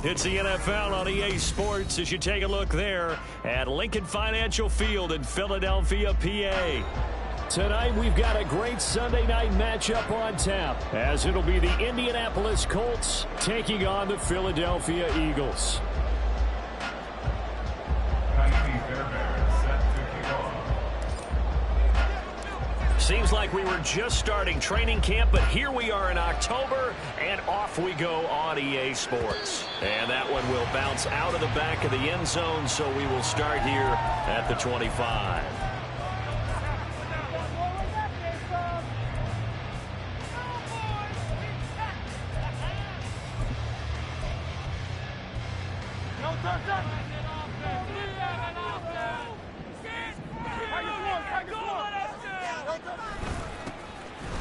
It's the NFL on EA Sports as you take a look there at Lincoln Financial Field in Philadelphia, PA. Tonight we've got a great Sunday night matchup on tap as it'll be the Indianapolis Colts taking on the Philadelphia Eagles. Seems like we were just starting training camp, but here we are in October, and off we go on EA Sports. And that one will bounce out of the back of the end zone, so we will start here at the 25.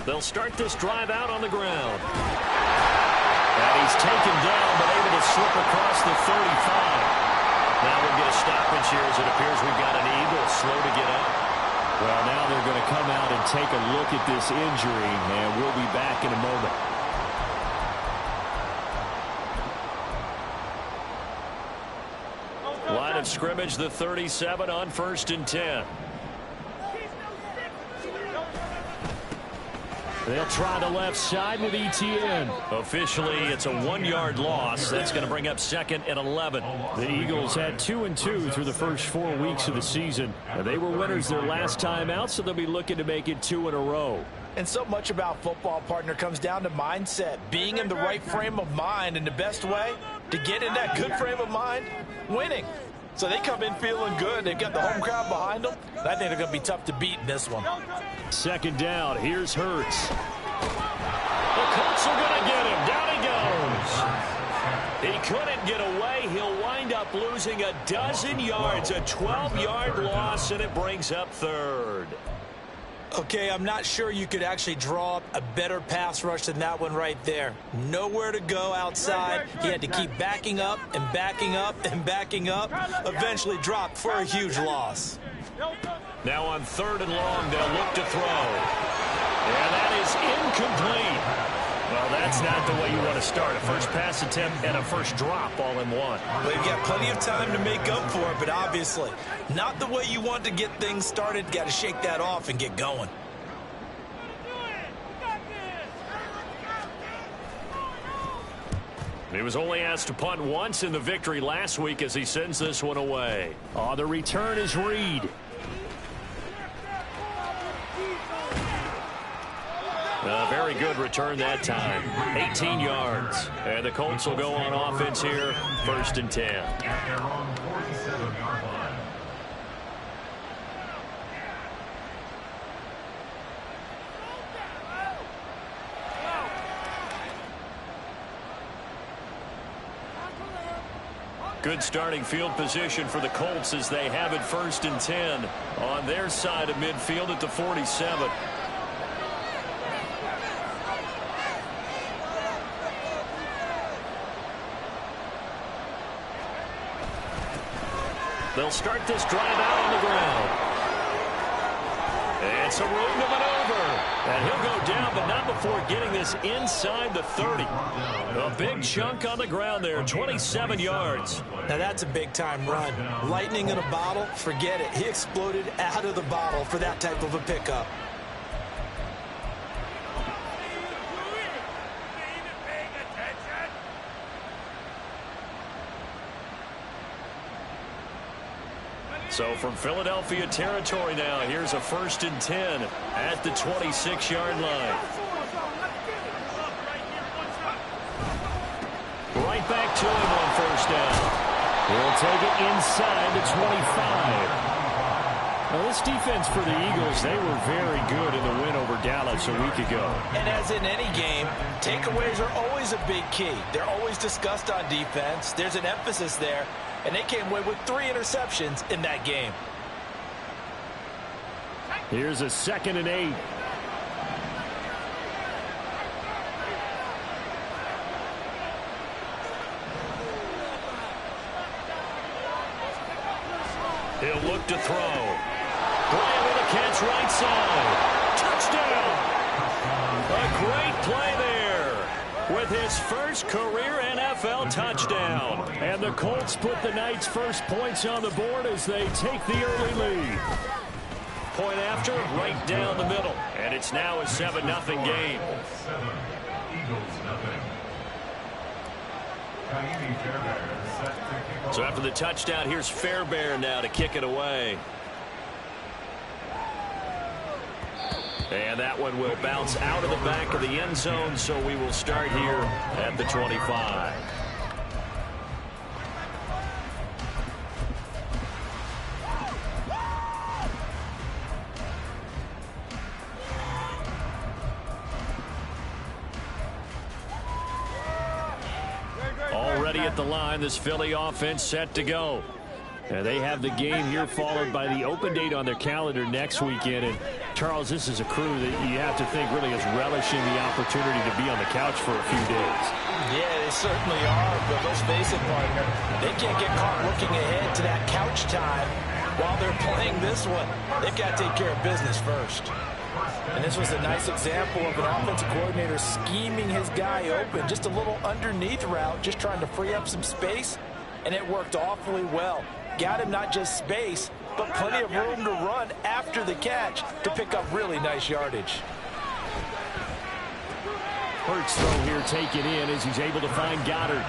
They'll start this drive out on the ground. And he's taken down, but able to slip across the 35. Now we'll get a stoppage here as it appears we've got an Eagle slow to get up. Well, now they're going to come out and take a look at this injury, and we'll be back in a moment. Line of scrimmage, the 37 on 1st and 10. They'll try the left side with ETN. Officially, it's a 1-yard loss. That's going to bring up 2nd and 11. The Eagles had 2-2 through the first 4 weeks of the season. They were winners their last time out, so they'll be looking to make it 2 in a row. And so much about football, partner, comes down to mindset. Being in the right frame of mind, and the best way to get in that good frame of mind, winning. So they come in feeling good. They've got the home crowd behind them. I think they're going to be tough to beat in this one. 2nd down. Here's Hurts. The Colts are going to get him. Down he goes. He couldn't get away. He'll wind up losing a dozen yards. A 12-yard loss, and it brings up 3rd. Okay, I'm not sure you could actually draw up a better pass rush than that one right there. Nowhere to go outside. He had to keep backing up and backing up and backing up. Eventually dropped for a huge loss. Now on 3rd and long, they'll look to throw. And that is incomplete. Well, that's not the way you want to start. A first pass attempt and a first drop all in one. Well, you've got plenty of time to make up for it, but obviously not the way you want to get things started. Got to shake that off and get going. He was only asked to punt once in the victory last week as he sends this one away. On the return is Reed. A very good return that time. 18 yards. And the Colts will go on offense here. 1st and 10. Good starting field position for the Colts as they have it 1st and 10 on their side of midfield at the 47. They'll start this drive out on the ground. And some room to maneuver. And he'll go down, but not before getting this inside the 30. A big chunk on the ground there, 27 yards. Now that's a big-time run. Lightning in a bottle, forget it. He exploded out of the bottle for that type of a pickup. So from Philadelphia territory now, here's a 1st and 10 at the 26-yard line. Right back to him on 1st down. He'll take it inside the 25. Now this defense for the Eagles, they were very good in the win over Dallas a week ago. And as in any game, takeaways are always a big key. They're always discussed on defense. There's an emphasis there. And they came away with 3 interceptions in that game. Here's a 2nd and 8. He'll look to throw. Bryant with a catch right side. Touchdown. A great play there. with his first career NFL touchdown. And the Colts put the night's first points on the board as they take the early lead. Point after, right down the middle. And it's now a 7-0 game. So after the touchdown, here's Fairbairn now to kick it away. And that one will bounce out of the back of the end zone, so we will start here at the 25. Already at the line, this Philly offense set to go. And they have the game here followed by the open date on their calendar next weekend. And, Charles, this is a crew that you have to think really is relishing the opportunity to be on the couch for a few days. Yeah, they certainly are. But let's face it, partner, they can't get caught looking ahead to that couch time while they're playing this one. They've got to take care of business first. And this was a nice example of an offensive coordinator scheming his guy open. Just a little underneath route, just trying to free up some space. And it worked awfully well. Got him not just space, but plenty of room to run after the catch to pick up really nice yardage. Hurts throw here taken in as he's able to find Goddard.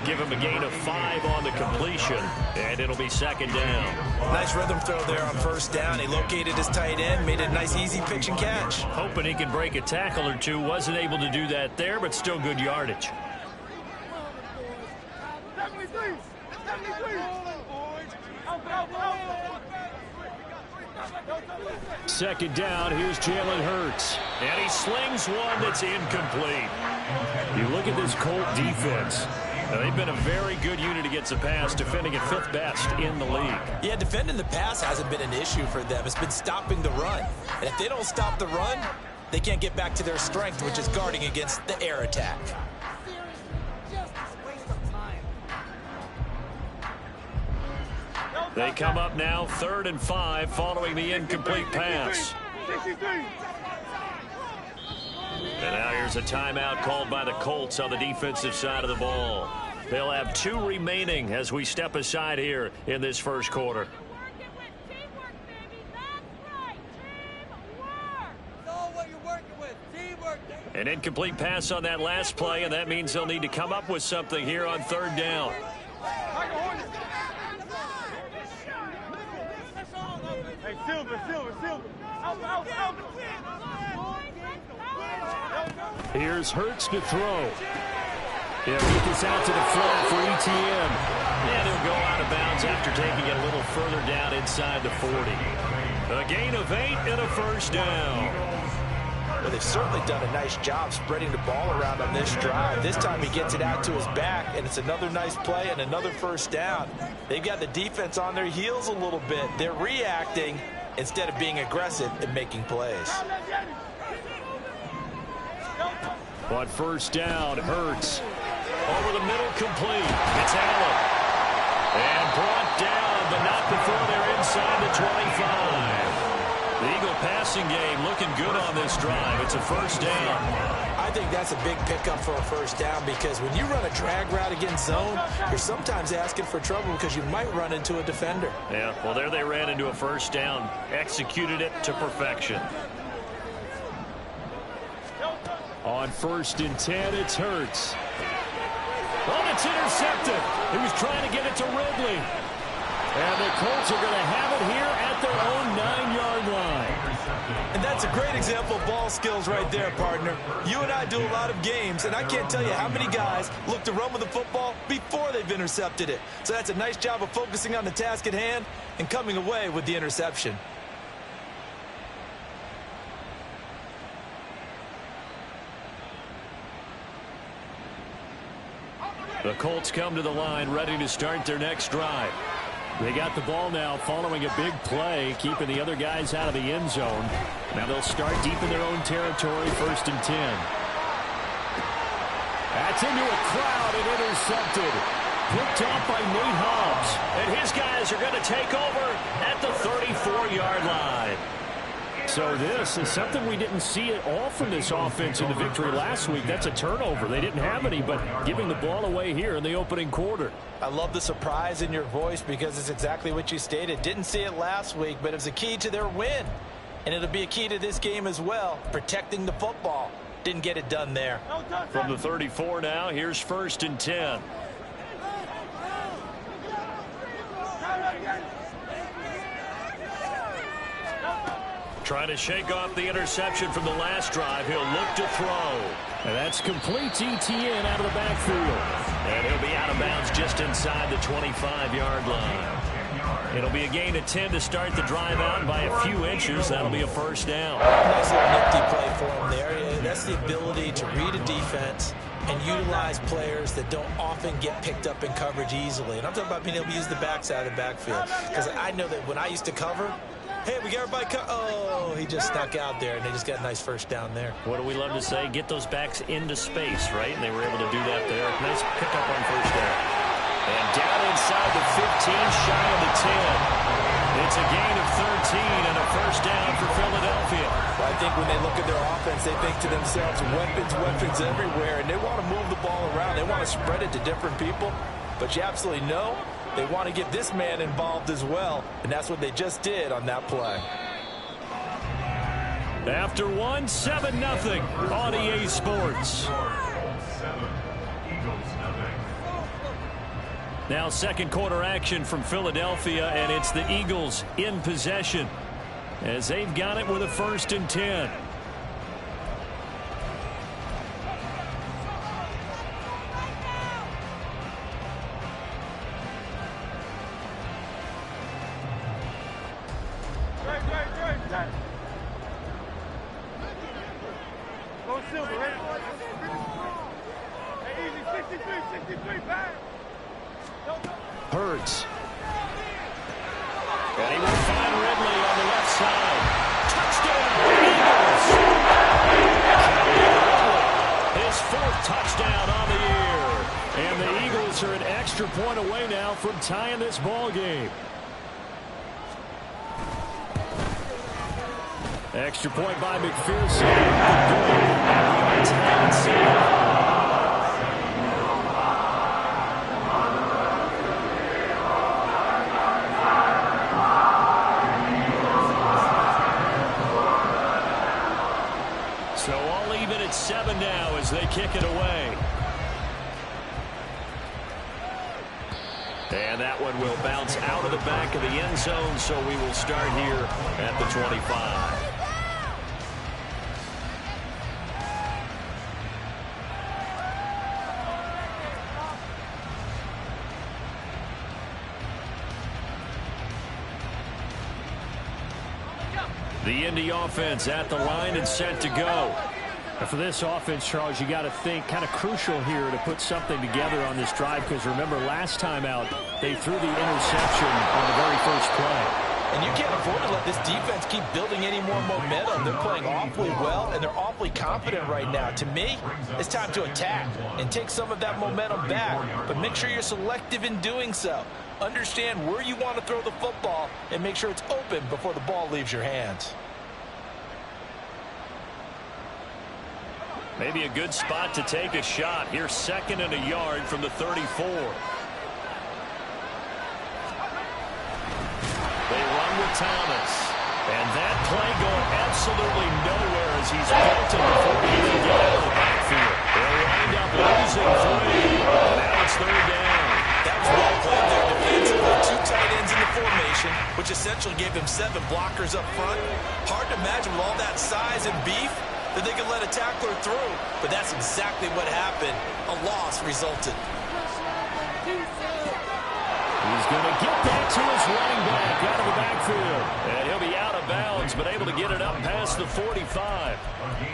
Give him a gain of 5 on the completion, and it'll be second down. Nice rhythm throw there on first down. He located his tight end, made it a nice easy pitch and catch. Hoping he can break a tackle or two. Wasn't able to do that there, but still good yardage. Second down, here's Jalen Hurts. And he slings one that's incomplete. You look at this Colt defense. Now, they've been a very good unit against the pass, defending at 5th best in the league. Yeah, defending the pass hasn't been an issue for them. It's been stopping the run. And if they don't stop the run, they can't get back to their strength, which is guarding against the air attack. They come up now 3rd and 5 following the incomplete pass. And now here's a timeout called by the Colts on the defensive side of the ball. They'll have 2 remaining as we step aside here in this first quarter. An incomplete pass on that last play, and that means they'll need to come up with something here on 3rd down. Here's Hurts to throw. He'll get this out to the flat for ETN. And he'll go out of bounds after taking it a little further down inside the 40. A gain of 8 and a first down. Well, they've certainly done a nice job spreading the ball around on this drive. This time he gets it out to his back, and it's another nice play and another first down. They've got the defense on their heels a little bit. They're reacting instead of being aggressive and making plays. On first down, Hurts. Over the middle, complete. It's Allen. And brought down, but not before they're inside the 25. The Eagle passing game looking good on this drive. It's a first down. I think that's a big pickup for a first down because when you run a drag route against zone, you're sometimes asking for trouble because you might run into a defender. Yeah, well, there they ran into a first down. Executed it to perfection. On 1st and 10, it's Hurts. Oh, it's intercepted. He was trying to get it to Ridley. And the Colts are going to have it here at their own 9-yard line. And that's a great example of ball skills right there, partner. You and I do a lot of games, and I can't tell you how many guys look to run with the football before they've intercepted it. So that's a nice job of focusing on the task at hand and coming away with the interception. The Colts come to the line ready to start their next drive. They got the ball now following a big play, keeping the other guys out of the end zone. Now they'll start deep in their own territory, 1st and 10. That's into a crowd and intercepted. Picked off by Nate Hobbs. And his guys are going to take over at the 34-yard line. So this is something we didn't see at all from this offense in the victory last week. That's a turnover. They didn't have any, but giving the ball away here in the opening quarter. I love the surprise in your voice because it's exactly what you stated. Didn't see it last week, but it was a key to their win. And it'll be a key to this game as well, protecting the football. Didn't get it done there. From the 34 now, here's 1st and 10. Trying to shake off the interception from the last drive. He'll look to throw. And that's complete ETN out of the backfield. And he'll be out of bounds just inside the 25-yard line. It'll be a gain of 10 to start the drive out by a few inches. That'll be a 1st down. Nice little nifty play for him there. That's the ability to read a defense and utilize players that don't often get picked up in coverage easily. And I'm talking about being able to use the backside of the backfield. Because I know that when I used to cover, hey, we got everybody oh, he just snuck out there, and they just got a nice 1st down there. What do we love to say? Get those backs into space, right? And they were able to do that there. Nice pickup on 1st down. And down inside the 15, shy of the 10. It's a gain of 13 and a 1st down for Philadelphia. Well, I think when they look at their offense, they think to themselves, weapons, weapons everywhere, and they want to move the ball around. They want to spread it to different people, but you absolutely know they want to get this man involved as well, and that's what they just did on that play. After 7-0 on EA Sports. Now 2nd quarter action from Philadelphia, and it's the Eagles in possession as they've got it with a 1st and 10. Hurts. And he will find Ridley on the left side. Touchdown, Eagles! His 4th touchdown on the year. And the Eagles are an extra point away now from tying this ball game. Extra point by McPherson. So all even at 7 now as they kick it away. And that one will bounce out of the back of the end zone, so we will start here at the 25. The Indy offense at the line and set to go. And for this offense, Charles, you got to think kind of crucial here to put something together on this drive, because remember last time out they threw the interception on the very first play. And you can't afford to let this defense keep building any more momentum. They're playing awfully well, and they're awfully confident right now. To me, it's time to attack and take some of that momentum back, but make sure you're selective in doing so. Understand where you want to throw the football and make sure it's open before the ball leaves your hands. Maybe a good spot to take a shot. Here's 2nd and a yard from the 34. They run with Thomas. And that play going absolutely nowhere as he's bolted before he can get out of the backfield. They'll wind up losing 3. And now it's 3rd down. That was well played there defensively. 2 tight ends in the formation, which essentially gave them 7 blockers up front. Hard to imagine with all that size and beef that they could let a tackler through, but that's exactly what happened. A loss resulted. He's going to get that to his running back out of the backfield. And he'll be out of bounds, but able to get it up past the 45.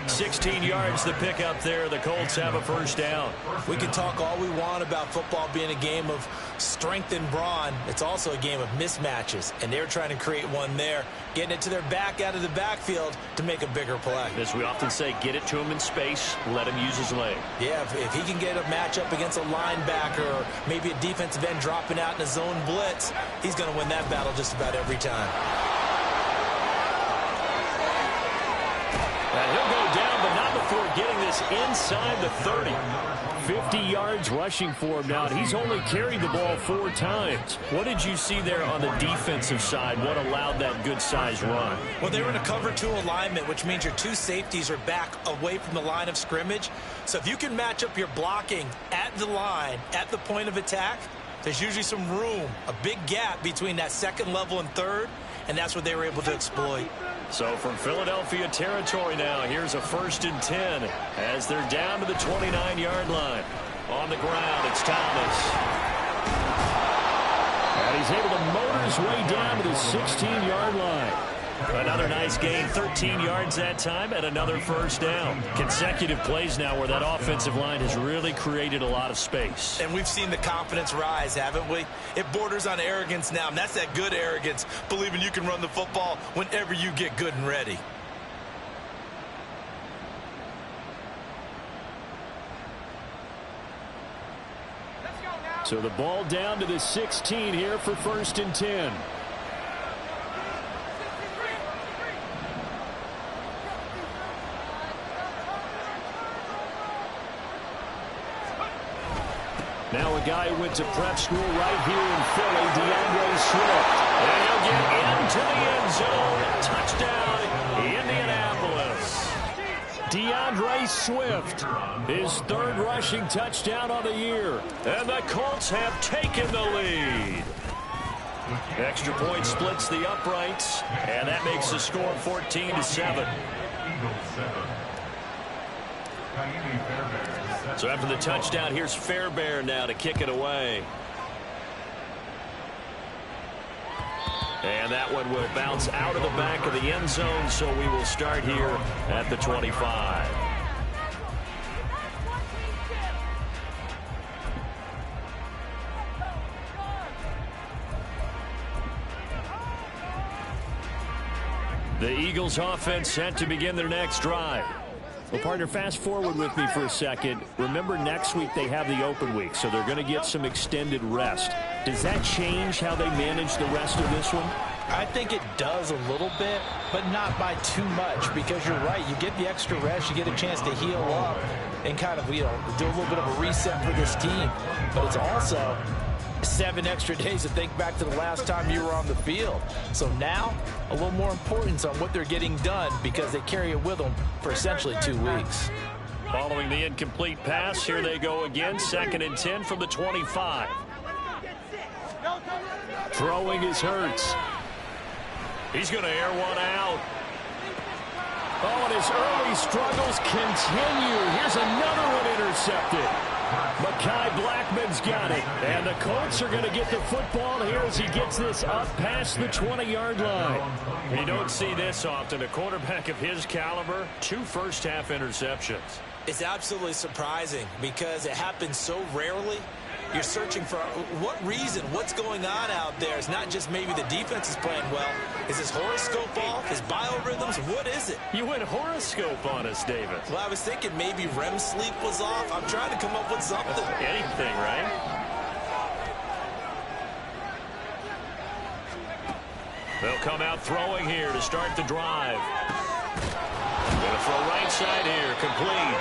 16 yards to pick up there. The Colts have a 1st down. We can talk all we want about football being a game of strength and brawn. It's also a game of mismatches, and they're trying to create one there, getting it to their back out of the backfield to make a bigger play. As we often say, get it to him in space, let him use his leg. Yeah, if he can get a matchup against a linebacker or maybe a defensive end dropping out in a zone blitz, he's going to win that battle just about every time. And he'll go down, but not before getting this inside the 30. 50 yards rushing for him now. He's only carried the ball 4 times. What did you see there on the defensive side? What allowed that good-sized run? Well, they were in a cover 2 alignment, which means your 2 safeties are back away from the line of scrimmage. So if you can match up your blocking at the line, at the point of attack, there's usually some room, a big gap between that second level and third, and that's what they were able to exploit. So from Philadelphia territory now, here's a 1st and 10 as they're down to the 29-yard line. On the ground, it's Thomas. And he's able to motor his way down to the 16-yard line. Another nice gain, 13 yards that time, and another 1st down. Consecutive plays now where that offensive line has really created a lot of space. And we've seen the confidence rise, haven't we? It borders on arrogance now, and that's that good arrogance, believing you can run the football whenever you get good and ready. So the ball down to the 16 here for 1st and 10. Now a guy who went to prep school right here in Philly, DeAndre Swift. And he'll get into the end zone. Touchdown, Indianapolis. DeAndre Swift, his 3rd rushing touchdown on the year. And the Colts have taken the lead. Extra point splits the uprights, and that makes the score 14-7. So after the touchdown, here's Fairbairn now to kick it away. And that one will bounce out of the back of the end zone, so we will start here at the 25. The Eagles offense set to begin their next drive. Well, partner, fast forward with me for a second. Remember, next week they have the open week, so they're going to get some extended rest. Does that change how they manage the rest of this one? I think it does a little bit, but not by too much, because you're right. You get the extra rest, you get a chance to heal up and kind of, do a little bit of a reset for this team. But it's also 7 extra days to think back to the last time you were on the field. So now, a little more importance on what they're getting done because they carry it with them for essentially 2 weeks. Following the incomplete pass, here they go again. 2nd and 10 from the 25. Throwing is Hurts. He's going to air one out. Oh, and his early struggles continue. Here's another one intercepted. Mekhi Blackman's got it. And the Colts are going to get the football here as he gets this up past the 20-yard line. You don't see this often. A quarterback of his caliber, 2 first-half interceptions. It's absolutely surprising because it happens so rarely. You're searching for what reason, what's going on out there. It's not just maybe the defense is playing well. Is his horoscope off? His biorhythms? What is it? You went horoscope on us, David. Well, I was thinking maybe REM sleep was off. I'm trying to come up with something. Anything, right? They'll come out throwing here to start the drive. Going to throw right side here, complete.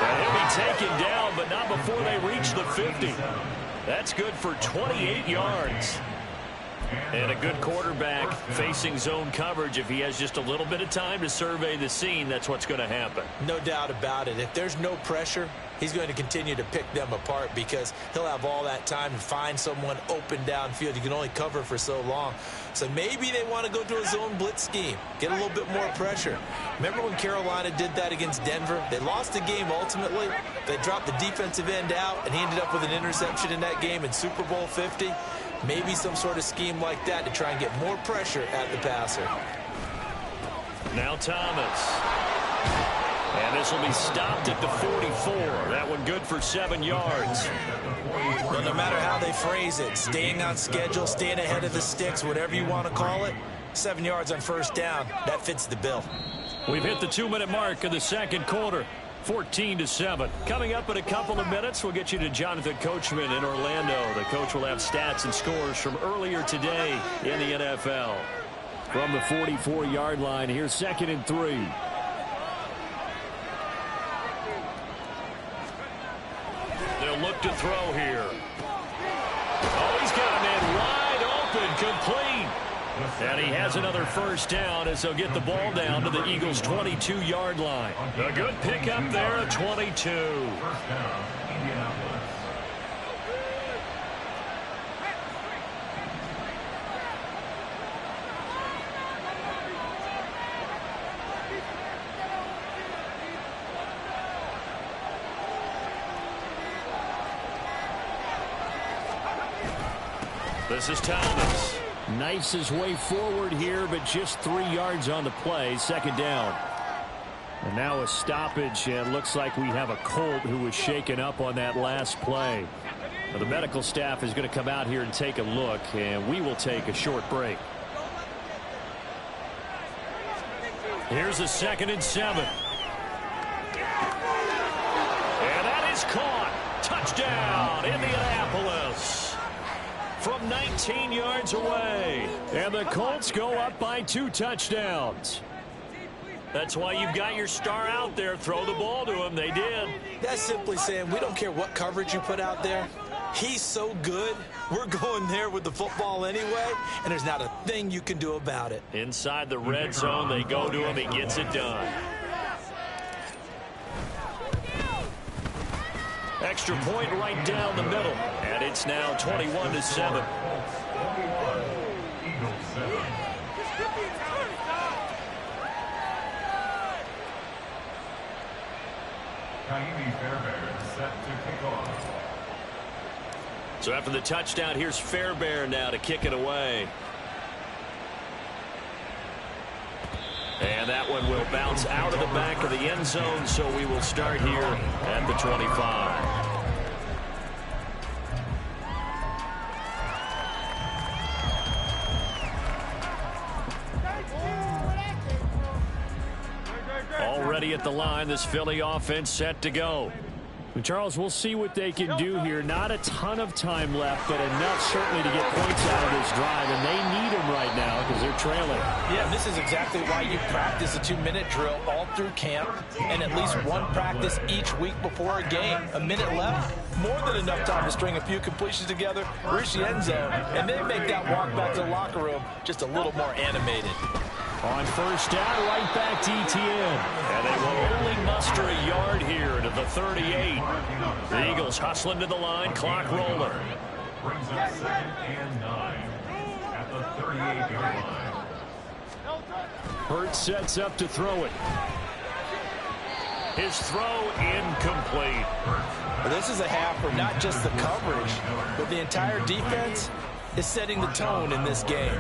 And he'll be taken down, but not before they reach the 50. That's good for 28 yards. And a good quarterback facing zone coverage. If he has just a little bit of time to survey the scene, that's what's going to happen. No doubt about it. If there's no pressure, he's going to continue to pick them apart because he'll have all that time to find someone open downfield. You can only cover for so long. So maybe they want to go to a zone blitz scheme, get a little bit more pressure. Remember when Carolina did that against Denver? They lost the game ultimately. They dropped the defensive end out, and he ended up with an interception in that game in Super Bowl 50. Maybe some sort of scheme like that to try and get more pressure at the passer. Now Thomas. And this will be stopped at the 44. That one good for 7 yards. Well, no matter how they phrase it, staying on schedule, staying ahead of the sticks, whatever you want to call it, 7 yards on first down, that fits the bill. We've hit the 2-minute mark of the second quarter. 14-7. Coming up in a couple of minutes, we'll get you to Jonathan Coachman in Orlando. The coach will have stats and scores from earlier today in the NFL. From the 44-yard line, here's 2nd and 3. look to throw here. Oh, he's got a man wide open, complete. And he has another first down as they'll get the ball down to the Eagles' 22-yard line. A good pickup there at 22. This is Thomas. Knifes his way forward here, but just 3 yards on the play. Second down. And now a stoppage, and looks like we have a Colt who was shaken up on that last play. Now the medical staff is going to come out here and take a look, and we will take a short break. Here's a 2nd and 7. And that is caught. Touchdown, Indianapolis. From 19 yards away. And the Colts go up by 2 touchdowns. That's why you've got your star out there. Throw the ball to him. They did. That's simply saying we don't care what coverage you put out there. He's so good. We're going there with the football anyway, and there's not a thing you can do about it. Inside the red zone, they go to him. He gets it done. Extra point right down the middle. And it's now 21-7. So after the touchdown, here's Fairbairn now to kick it away. And that one will bounce out of the back of the end zone, so we will start here at the 25. Already at the line, this Philly offense set to go. Charles, we'll see what they can do here. Not a ton of time left, but enough certainly to get points out of this drive, and they need them right now because they're trailing. Yeah, this is exactly why you practice a 2-minute drill all through camp and at least one practice each week before a game. A minute left, more than enough time to string a few completions together, reach the end zone, and then make that walk back to the locker room just a little more animated. On first down, right back to ETN. And they will only muster a yard here to the 38. The Eagles hustling to the line, clock rolling. Brings up 2nd and 9 at the 38-yard line. Hurt sets up to throw it. His throw incomplete. Well, this is a half where not just the coverage, but the entire defense is setting the tone in this game.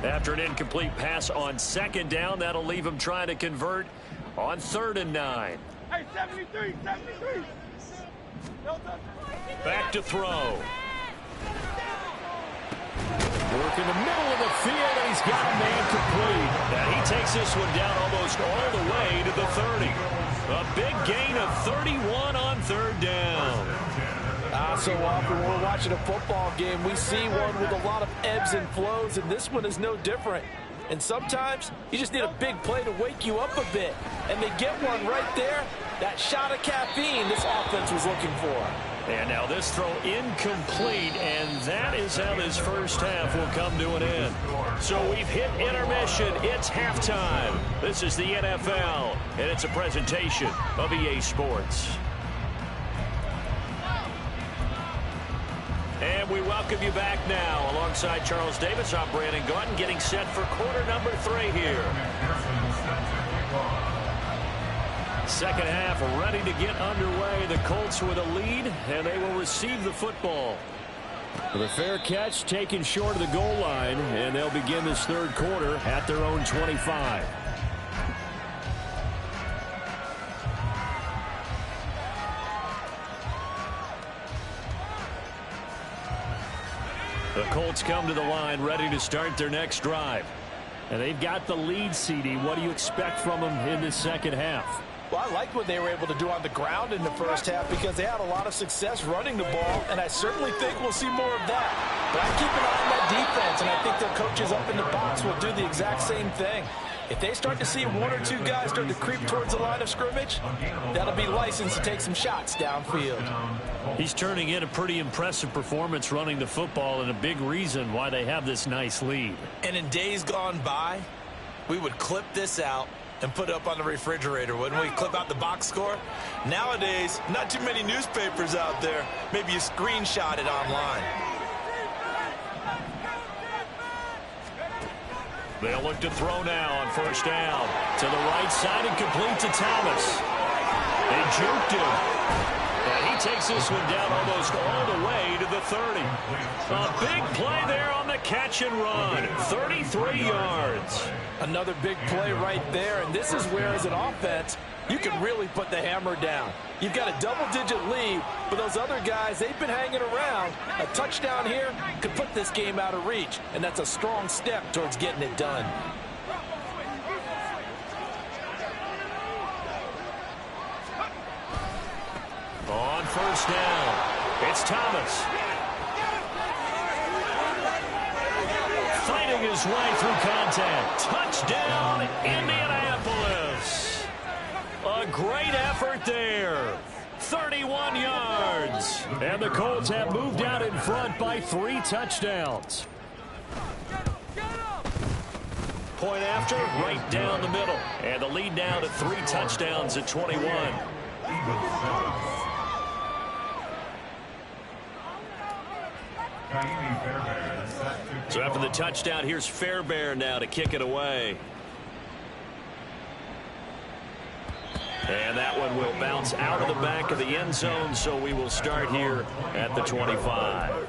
After an incomplete pass on 2nd down, that'll leave him trying to convert on 3rd and 9. Hey, 73. Back to throw. Work in the middle of the field, and he's got a man complete. Now he takes this one down almost all the way to the 30. A big gain of 31 on 3rd down. So often when we're watching a football game, we see one with a lot of ebbs and flows, and this one is no different. And sometimes you just need a big play to wake you up a bit. And they get one right there. That shot of caffeine this offense was looking for. And now this throw incomplete, and that is how this first half will come to an end. So we've hit intermission. It's halftime. This is the NFL, and it's a presentation of EA Sports. And we welcome you back now. Alongside Charles Davis, I'm Brandon Gautin, getting set for quarter number 3 here. Second half ready to get underway. The Colts with a lead, and they will receive the football. With a fair catch taken short of the goal line, and they'll begin this 3rd quarter at their own 25. The Colts come to the line ready to start their next drive. And they've got the lead, CD. What do you expect from them in this second half? Well, I liked what they were able to do on the ground in the first half because they had a lot of success running the ball, and I certainly think we'll see more of that. But I keep an eye on that defense and I think their coaches up in the box will do the exact same thing. If they start to see one or two guys start to creep towards the line of scrimmage, that'll be licensed to take some shots downfield. He's turning in a pretty impressive performance running the football, and a big reason why they have this nice lead. And in days gone by, we would clip this out and put it up on the refrigerator, wouldn't we? Clip out the box score. Nowadays, not too many newspapers out there. Maybe you screenshot it online. They'll look to throw now on first down. To the right side and complete to Thomas. They juked him. And he takes this one down almost all the way to the 30. A big play there on the catch and run. 33 yards. Another big play right there, and this is where, as an offense, you can really put the hammer down. You've got a double-digit lead, but those other guys, they've been hanging around. A touchdown here could put this game out of reach, and that's a strong step towards getting it done. On first down, it's Thomas. Fighting his way through contact. Touchdown, Indianapolis. A great effort there. 31 yards. And the Colts have moved out in front by 3 touchdowns. Point after, right down the middle. And the lead now to 3 touchdowns at 21. So after the touchdown, here's Fairbairn now to kick it away. And that one will bounce out of the back of the end zone, so we will start here at the 25.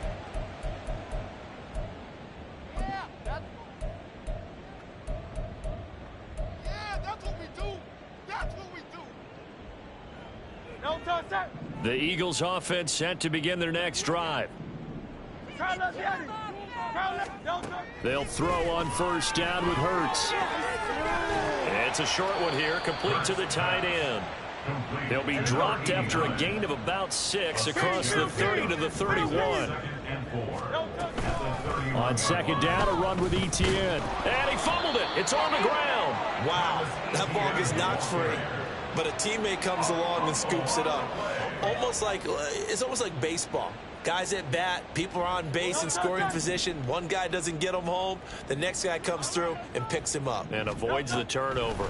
The Eagles offense set to begin their next drive. They'll throw on first down with Hurts. It's a short one here, complete to the tight end. They'll be dropped after a gain of about 6 across the 30 to the 31. On second down, a run with ETN. And he fumbled it. It's on the ground. Wow, that ball gets knocked free, but a teammate comes along and scoops it up. It's almost like baseball. Guys at bat, people are on base in scoring position. One guy doesn't get him home. The next guy comes through and picks him up. And avoids the turnover.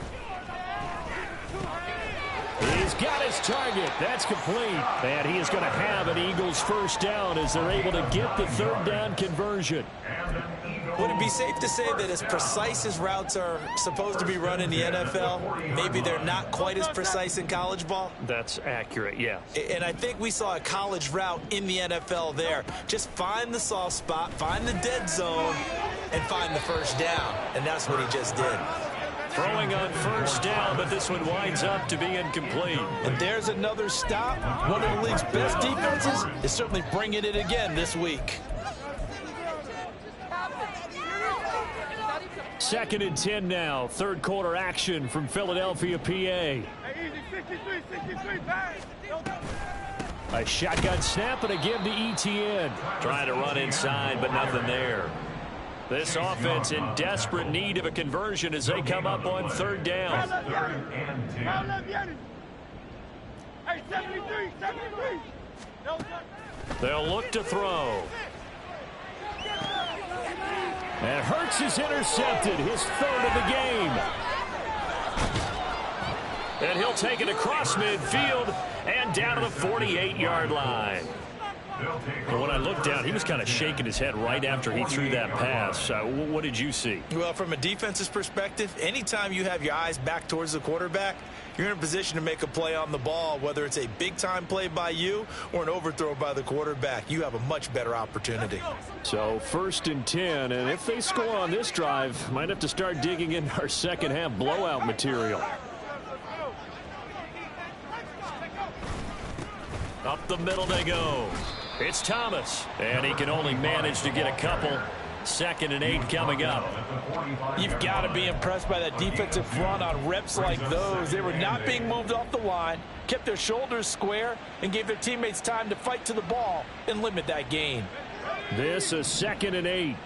He's got his target. That's complete. And he is going to have an Eagles first down as they're able to get the third down conversion. Would it be safe to say that as precise as routes are supposed to be run in the NFL, maybe they're not quite as precise in college ball? That's accurate, yeah. And I think we saw a college route in the NFL there. Just find the soft spot, find the dead zone, and find the first down. And that's what he just did. Throwing on first down, but this one winds up to be incomplete. And there's another stop. One of the league's best defenses is certainly bringing it again this week. 2nd and 10 now. Third quarter action from Philadelphia, PA. A shotgun snap and a give to ETN. Trying to run inside, but nothing there. This offense in desperate need of a conversion as they come up on third down. They'll look to throw. And Hurts is intercepted, his third of the game. And he'll take it across midfield and down to the 48-yard line. But when I looked down, he was kind of shaking his head right after he threw that pass. What did you see? Well, from a defense's perspective, anytime you have your eyes back towards the quarterback, you're in a position to make a play on the ball, whether it's a big-time play by you or an overthrow by the quarterback. You have a much better opportunity. So 1st and 10, and if they score on this drive, might have to start digging in our second-half blowout material. Up the middle they go. It's Thomas, and he can only manage to get a couple. 2nd and 8 coming up. You've got to be impressed by that defensive front on reps like those. They were not being moved off the line, kept their shoulders square, and gave their teammates time to fight to the ball and limit that gain. This is 2nd and 8.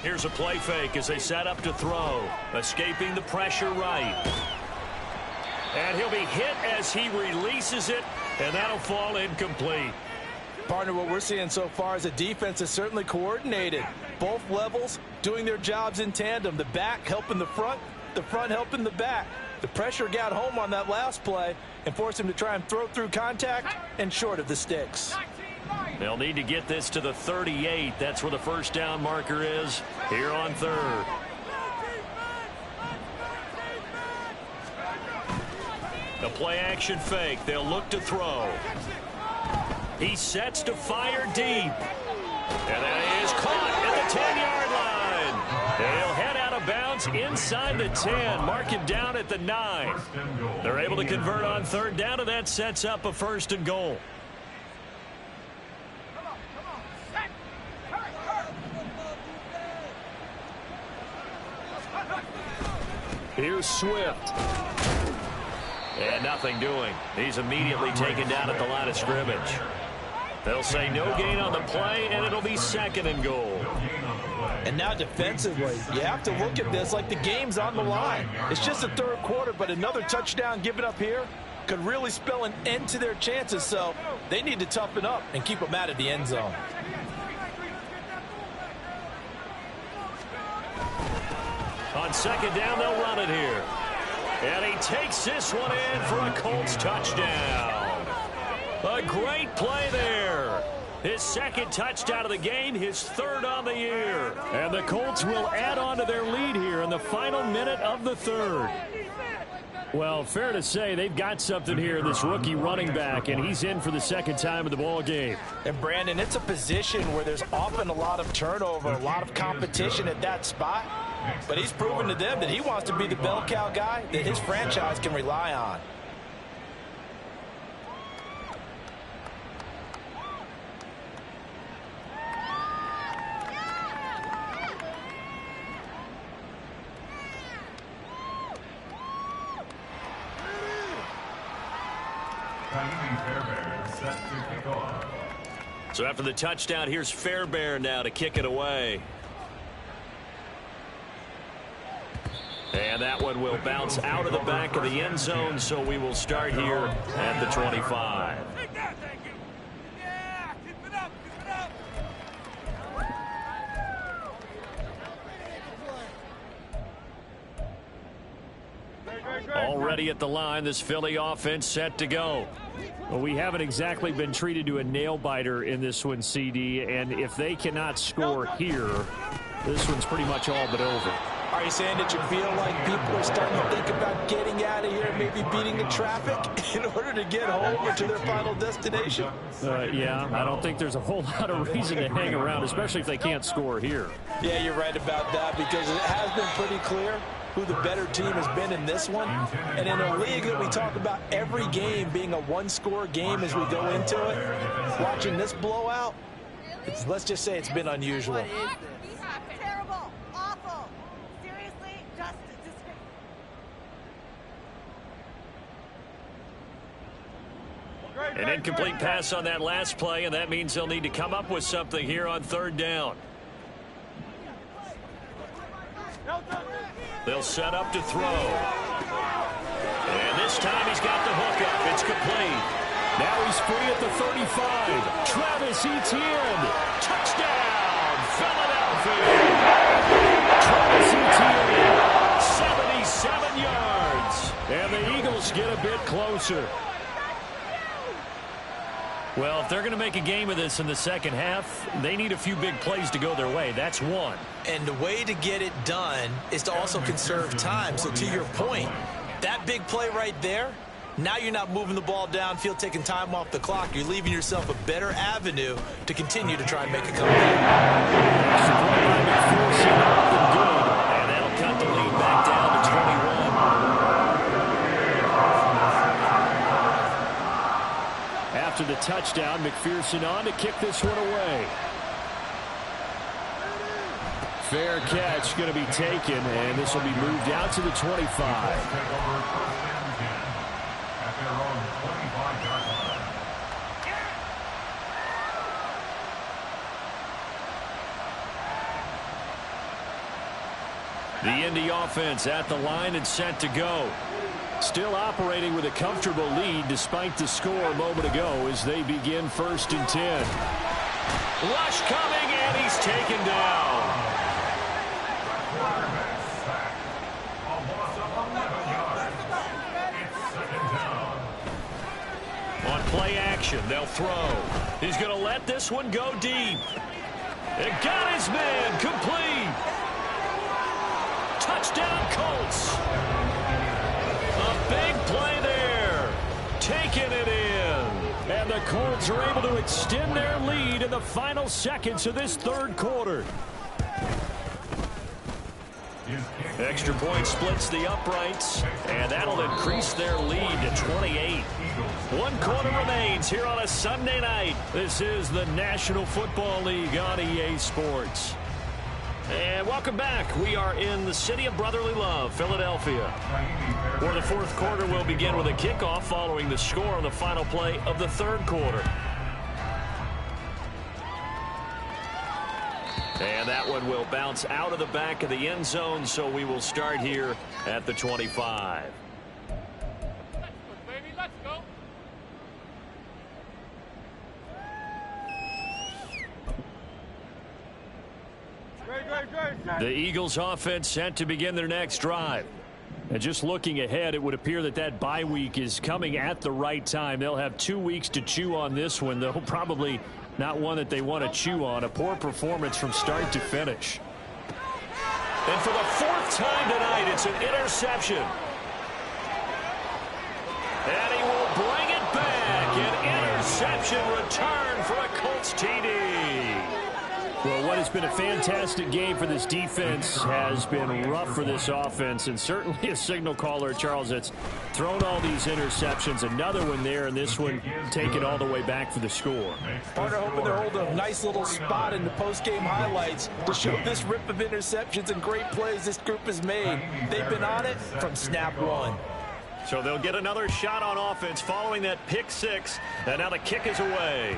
Here's a play fake as they set up to throw. Escaping the pressure right. And he'll be hit as he releases it, and that'll fall incomplete. Partner, what we're seeing so far is the defense is certainly coordinated. Both levels doing their jobs in tandem. The back helping the front helping the back. The pressure got home on that last play and forced him to try and throw through contact and short of the sticks. They'll need to get this to the 38. That's where the first down marker is here on third. The play action fake. They'll look to throw. He sets to fire deep. And that is caught at the 10-yard line. They'll head out of bounds inside the 10. Mark him down at the 9. They're able to convert on third down, and that sets up a 1st and goal. Here's Swift. And nothing doing. He's immediately taken down at the line of scrimmage. They'll say no gain on the play, and it'll be 2nd and goal. And now defensively, you have to look at this like the game's on the line. It's just the third quarter, but another touchdown given up here could really spell an end to their chances, so they need to toughen up and keep them out of the end zone. On 2nd down, they'll run it here. And he takes this one in for a Colts touchdown. A great play there. His 2nd touchdown of the game, his 3rd on the year. And the Colts will add on to their lead here in the final minute of the 3rd. Well, fair to say they've got something here, this rookie running back, and he's in for the 2nd time of the ball game. And, Brandon, it's a position where there's often a lot of turnover, a lot of competition at that spot. But he's proven to them that he wants to be the bell cow guy that his franchise can rely on. So after the touchdown, here's Fairbairn now to kick it away. And that one will bounce out of the back of the end zone, so we will start here at the 25. Already at the line, this Philly offense set to go. Well, we haven't exactly been treated to a nail-biter in this one, CD, and if they cannot score here, this one's pretty much all but over. Are you saying that you feel like people are starting to think about getting out of here, maybe beating the traffic in order to get home or to their final destination? Yeah, I don't think there's a whole lot of reason to hang around, especially if they can't score here. Yeah, you're right about that, because it has been pretty clear who the better team has been in this one. And in a league that we talk about every game being a one-score game as we go into it, watching this blowout, let's just say it's been unusual. What is this? Terrible. Awful. Seriously, just disgraceful. An incomplete pass on that last play, and that means they'll need to come up with something here on 3rd down. They'll set up to throw. And this time he's got the hook up. It's complete. Now he's free at the 35. Travis Etienne. Touchdown, Philadelphia. Travis Etienne, 77 yards. And the Eagles get a bit closer. Well, if they're going to make a game of this in the second half, they need a few big plays to go their way. That's one. And the way to get it done is to also conserve time. So to your point, that big play right there, now you're not moving the ball downfield, taking time off the clock. You're leaving yourself a better avenue to continue to try and make a comeback. And that'll cut the lead back down to 21. After the touchdown, McPherson on to kick this one away. Fair catch going to be taken, and this will be moved out to the 25. The Indy offense at the line and set to go. Still operating with a comfortable lead despite the score a moment ago as they begin 1st and 10. Rush coming, and he's taken down. On play action, they'll throw. He's going to let this one go deep. It got his man complete. Touchdown, Colts. A big play there. Taking it in. And the Colts are able to extend their lead in the final seconds of this 3rd quarter. Extra point splits the uprights, and that'll increase their lead to 28. 1 quarter remains here on a Sunday night. This is the National Football League on EA Sports. And welcome back. We are in the city of brotherly love, Philadelphia. For the 4th quarter, we'll begin with a kickoff following the score on the final play of the 3rd quarter. And that one will bounce out of the back of the end zone, so we will start here at the 25. Let's go. The Eagles offense set to begin their next drive. And just looking ahead, it would appear that that bye week is coming at the right time. They'll have 2 weeks to chew on this one, though probably not one that they want to chew on. A poor performance from start to finish. And for the 4th time tonight, it's an interception. And he will bring it back. An interception return for a Colts TD. Well, what has been a fantastic game for this defense has been rough for this offense, and certainly a signal caller, Charles, that's thrown all these interceptions. Another one there, and this one taken all the way back for the score. Partner hoping they're holding a nice little spot in the post-game highlights to show this rip of interceptions and great plays this group has made. They've been on it from snap 1. So they'll get another shot on offense following that pick 6, and now the kick is away.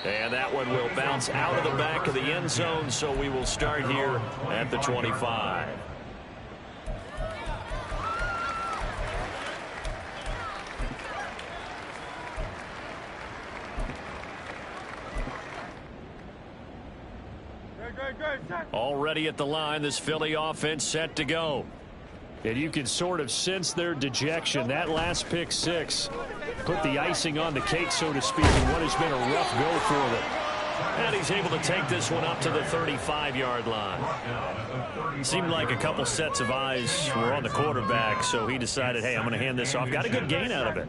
And that one will bounce out of the back of the end zone, so we will start here at the 25. Already at the line, this Philly offense set to go. And you can sort of sense their dejection. That last pick 6 put the icing on the cake, so to speak, in what has been a rough go for them. And he's able to take this one up to the 35-yard line. Seemed like a couple sets of eyes were on the quarterback, so he decided, hey, I'm going to hand this off. Got a good gain out of it.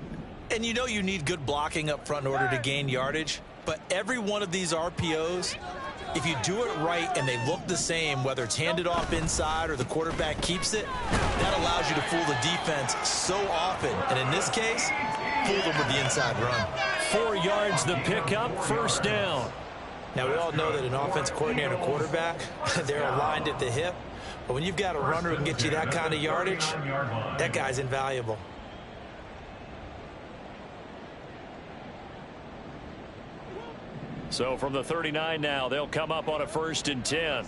And you know you need good blocking up front in order to gain yardage, but every one of these RPOs, if you do it right and they look the same, whether it's handed off inside or the quarterback keeps it, that allows you to fool the defense so often. And in this case, fool them with the inside run. 4 yards the pickup, 1st down. Now, we all know that an offensive coordinator and a quarterback, they're aligned at the hip. But when you've got a runner who can get you that kind of yardage, that guy's invaluable. So from the 39 now, they'll come up on a 1st and 10.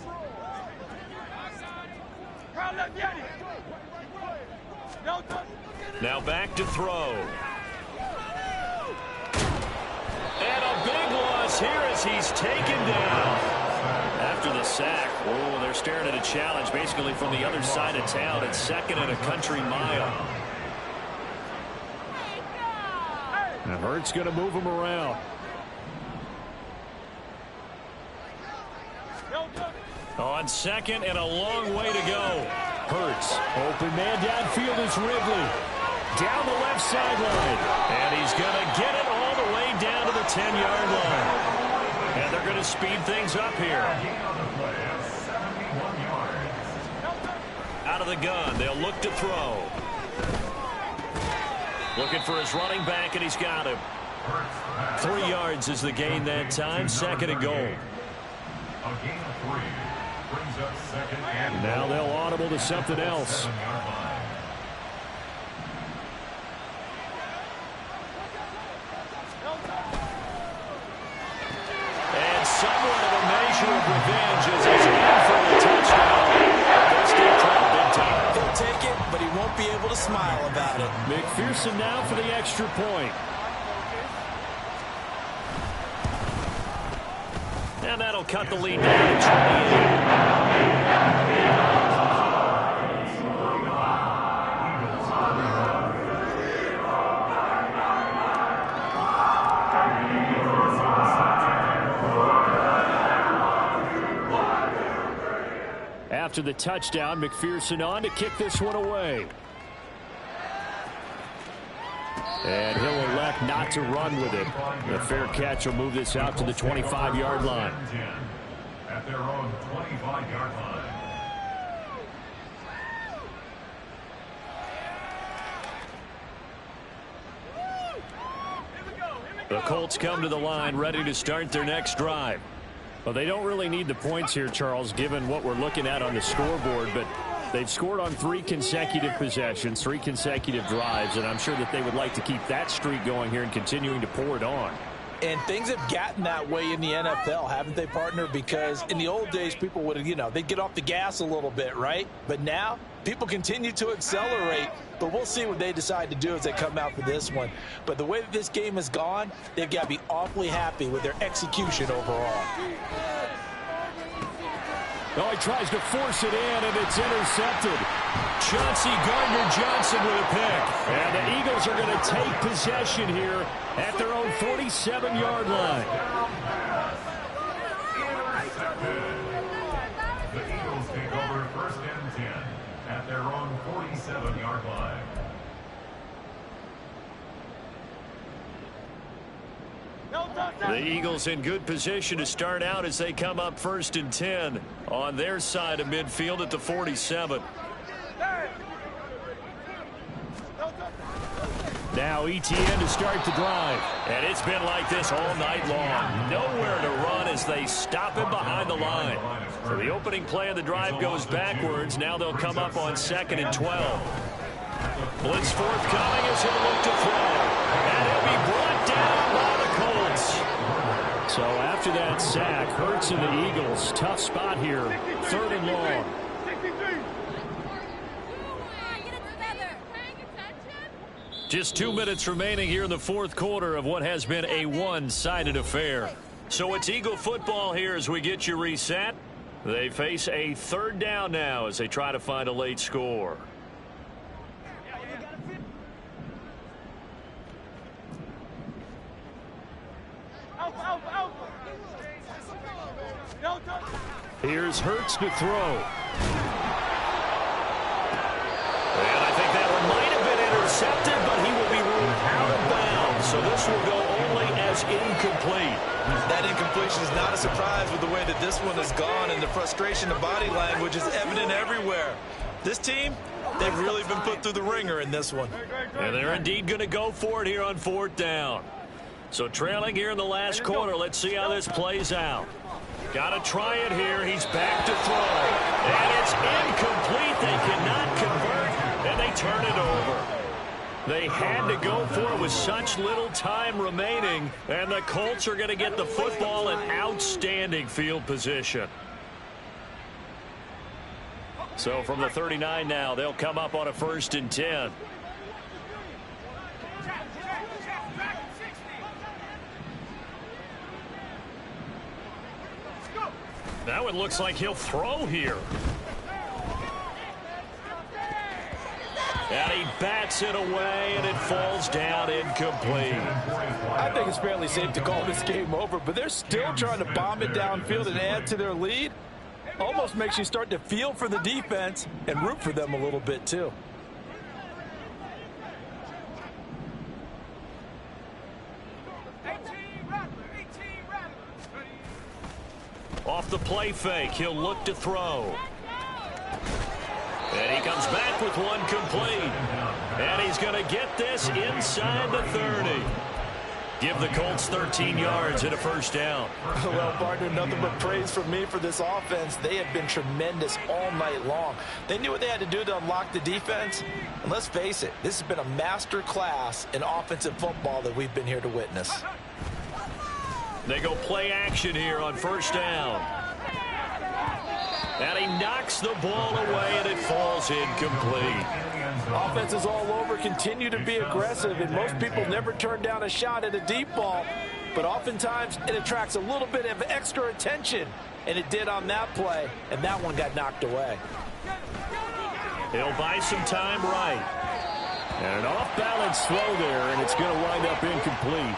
Now back to throw. And a big loss here as he's taken down. After the sack, oh, they're staring at a challenge basically from the other side of town. It's 2nd and a country mile. Now Hurts going to move him around. On 2nd and a long way to go. Hurts, open man downfield is Ridley. Down the left sideline. And he's going to get it all the way down to the 10-yard line. And they're going to speed things up here. Out of the gun, they'll look to throw. Looking for his running back, and he's got him. 3 yards is the gain that time, 2nd and goal. Now they'll audible to something else. And somewhat of a measure of revenge as he's in for the touchdown. They'll still try a big be able to smile about it. McPherson now for the extra point. And that'll cut the lead down to 28. After the touchdown, McPherson on to kick this one away. And he'll elect not to run with it. The fair catch will move this out to the 25-yard line. At their own 25-yard line. The Colts come to the line ready to start their next drive. Well, they don't really need the points here, Charles, given what we're looking at on the scoreboard, but they've scored on 3 consecutive possessions, 3 consecutive drives, and I'm sure that they would like to keep that streak going here and continuing to pour it on. And things have gotten that way in the NFL, haven't they, partner? Because in the old days, people would, they'd get off the gas a little bit, right? But now, people continue to accelerate. But we'll see what they decide to do as they come out for this one. But the way that this game has gone, they've got to be awfully happy with their execution overall. Oh, he tries to force it in, and it's intercepted. Chauncey Gardner-Johnson with a pick. And the Eagles are going to take possession here at their own 47-yard line. The Eagles take over 1st and 10 at their own 47-yard line. The Eagles in good position to start out as they come up 1st and 10 on their side of midfield at the 47. Now ETN to start the drive. And it's been like this all night long. Nowhere to run as they stop him behind the line. So the opening play of the drive goes backwards. Now they'll come up on 2nd and 12. Blitz forthcoming as he'll look to throw. And he'll be brought down by the Colts. So after that sack, Hurts and the Eagles, tough spot here, 3rd and long. Just 2 minutes remaining here in the 4th quarter of what has been a one-sided affair. So it's Eagle football here as we get you reset. They face a 3rd down now as they try to find a late score. Here's Hurts to throw. And I think that one might have been intercepted, but he will be ruled out of bounds. So this will go only as incomplete. That incompletion is not a surprise with the way that this one has gone, and the frustration, the body language is evident everywhere. This team, they've really been put through the ringer in this one. And they're indeed going to go for it here on 4th down. So trailing here in the last quarter, let's see how this plays out. Got to try it here. He's back to throw. And it's incomplete. They cannot convert, and they turn it over. They had to go for it with such little time remaining, and the Colts are going to get the football in outstanding field position. So from the 39 now, they'll come up on a 1st and 10. Now it looks like he'll throw here. And he bats it away, and it falls down incomplete. I think it's fairly safe to call this game over, but they're still trying to bomb it downfield and add to their lead. Almost makes you start to feel for the defense and root for them a little bit, too. Off the play fake, he'll look to throw. And he comes back with one complete. And he's going to get this inside the 30. Give the Colts 13 yards and a 1st down. Well, partner, nothing but praise from me for this offense. They have been tremendous all night long. They knew what they had to do to unlock the defense. And let's face it, this has been a master class in offensive football that we've been here to witness. They go play action here on 1st down. And he knocks the ball away, and it falls incomplete. offense is all over, continue to be aggressive, and most people never turn down a shot at a deep ball, but oftentimes it attracts a little bit of extra attention, and it did on that play, and that one got knocked away. He'll buy some time right. And an off-balance throw there, and it's going to wind up incomplete.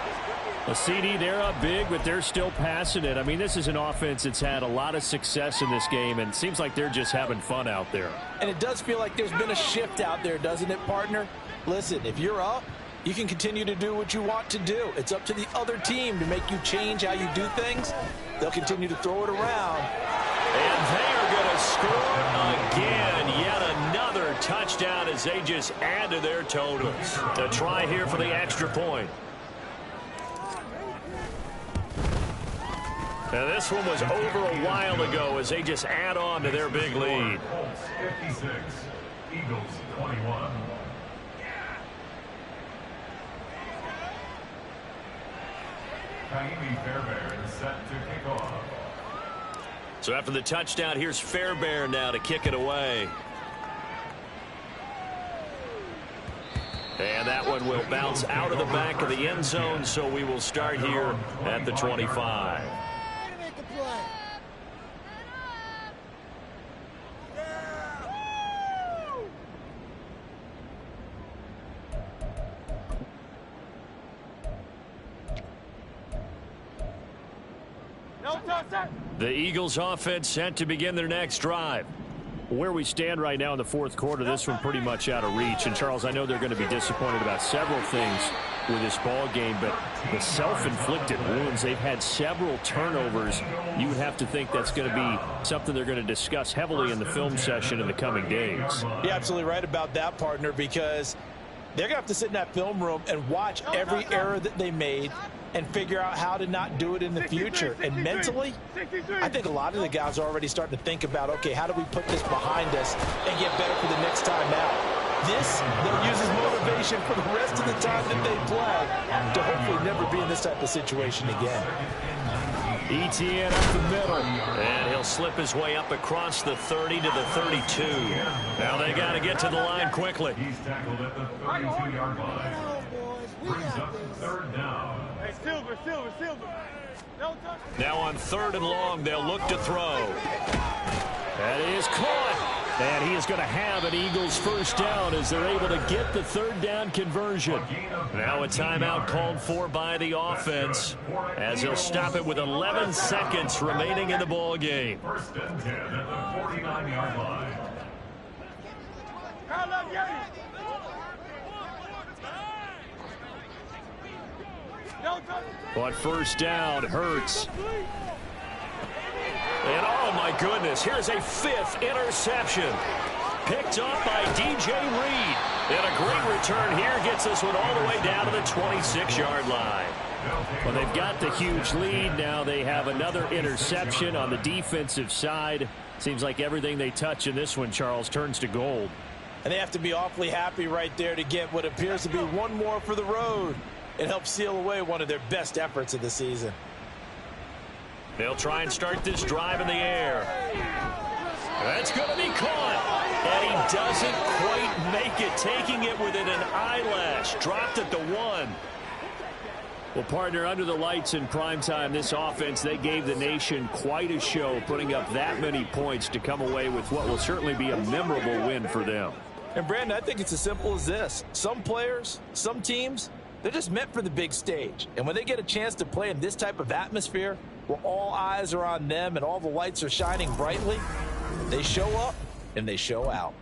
A CD, they're up big, but they're still passing it. I mean, this is an offense that's had a lot of success in this game, and it seems like they're just having fun out there. And it does feel like there's been a shift out there, doesn't it, partner? Listen, if you're up, you can continue to do what you want to do. It's up to the other team to make you change how you do things. They'll continue to throw it around. And they are going to score again. Yet another touchdown as they just add to their totals. A try here for the extra point. Now this one was over a while ago as they just add on to their big lead. Colts 56, Eagles 21. Kaimi Fairbairn is set to kick off. So after the touchdown, here's Fairbairn now to kick it away. And that one will bounce out of the back of the end zone, so we will start here at the 25. The Eagles offense set to begin their next drive. Where we stand right now in the fourth quarter, this one pretty much out of reach. And, Charles, I know they're going to be disappointed about several things with this ball game, but the self-inflicted wounds, they've had several turnovers. You would have to think that's going to be something they're going to discuss heavily in the film session in the coming days. You're absolutely right about that, partner, because they're going to have to sit in that film room and watch every error that they made and figure out how to not do it in the future. And mentally, I think a lot of the guys are already starting to think about, okay, how do we put this behind us and get better for the next time out? This, they'll use as motivation for the rest of the time that they play to hopefully never be in this type of situation again. ETN up the middle, and he'll slip his way up across the 30 to the 32. Now they got to get to the line quickly. He's tackled at the 32-yard line. Brings up third down. Silver. Now on third and long, they'll look to throw. That is caught. And he is going to have an Eagles first down as they're able to get the third down conversion. Now a timeout called for by the offense as he'll stop it with 11 seconds remaining in the ball game. First and 10 at the 49-yard line. But first down hurts. And oh my goodness, here's a fifth interception. Picked up by DJ Reed. And a great return here gets this one all the way down to the 26-yard line. Well, they've got the huge lead. Now they have another interception on the defensive side. Seems like everything they touch in this one, Charles, turns to gold. And they have to be awfully happy right there to get what appears to be one more for the road. It helps seal away one of their best efforts of the season. They'll try and start this drive in the air. That's going to be caught. And he doesn't quite make it, taking it within an eyelash. Dropped at the 1. Well, partner, under the lights in primetime, this offense, they gave the nation quite a show, putting up that many points to come away with what will certainly be a memorable win for them. And, Brandon, I think it's as simple as this. Some players, some teams, they're just meant for the big stage. And when they get a chance to play in this type of atmosphere where all eyes are on them and all the lights are shining brightly, they show up and they show out.